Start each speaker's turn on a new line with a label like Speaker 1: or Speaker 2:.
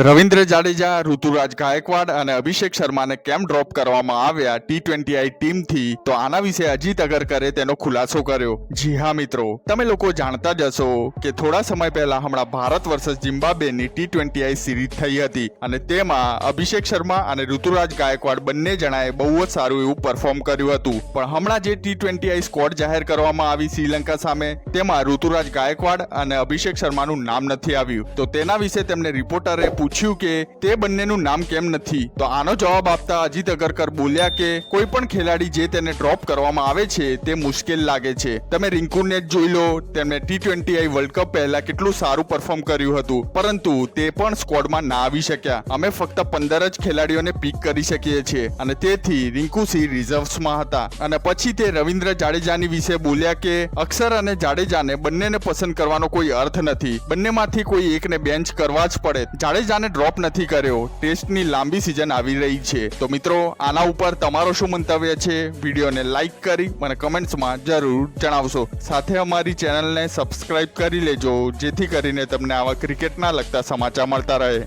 Speaker 1: રવિન્દ્ર જાડેજા, ઋતુરાજ ગાયકવાડ અને અભિષેક શર્માને કેમ ડ્રોપ કરવામાં આવ્યા T20I ટીમથી, તો આના વિશે અજીત અગરકરે તેનો ખુલાસો કર્યો. જી હા મિત્રો, તમે લોકો જાણતા જ હશો કે થોડા સમય પહેલા હમણાં ભારત વર્સસ ઝિમ્બાબ્વેની T20I સિરીઝ થઈ હતી અને તેમાં અભિષેક શર્મા અને ઋતુરાજ ગાયકવાડ બંને જણાએ બહુ જ સારું એવું પરફોર્મ કર્યું હતું. પણ હમણાં જે T20I સ્કોડ જાહેર કરવામાં આવી શ્રીલંકા સામે, તેમાં ઋતુરાજ ગાયકવાડ અને અભિષેક શર્માનું નામ નથી આવ્યું. તો તેના વિશે તેમને રિપોર્ટરે પૂછ્યું કે તે બંનેનું નામ કેમ નથી. તો આનો જવાબ આપતા અજીત અગરકર બોલ્યા કે કોઈ પણ ખેલાડી જે તેને ડ્રોપ કરવામાં આવે છે તે મુશ્કેલ લાગે છે. તમે રિંકુને જ જોઈ લો, તેમણે T20I વર્લ્ડ કપ પહેલા કેટલું સારું પરફોર્મ કર્યું હતું, પરંતુ તે પણ સ્કોડમાં ના આવી શક્યા. અમે ફક્ત 15 જ ખેલાડીઓને પિક કરી શકીએ છીએ અને તેથી રિંકુ સિંહ રિઝર્વ્સમાં હતા. અને પછી તે રવિન્દ્ર જાડેજાની વિશે બોલ્યા કે અક્ષર અને જાડેજાને બંનેને પસંદ કરવાનો કોઈ અર્થ નથી, બંનેમાંથી કોઈ એકને બેન્ચ કરવા જ પડે. જાડેજાને ડ્રોપ નથી કર્યો, ટેસ્ટની લાંબી સિઝન આવી રહી છે. તો મિત્રો, આના ઉપર તમારો શું મંતવ્ય છે? વિડીયોને લાઈક કરી મને કમેન્ટ્સમાં જરૂર જણાવશો. સાથે અમારી ચેનલને સબસ્ક્રાઇબ કરી લેજો, જેથી કરીને તમને આવા ક્રિકેટના લગતા સમાચાર મળતા રહે.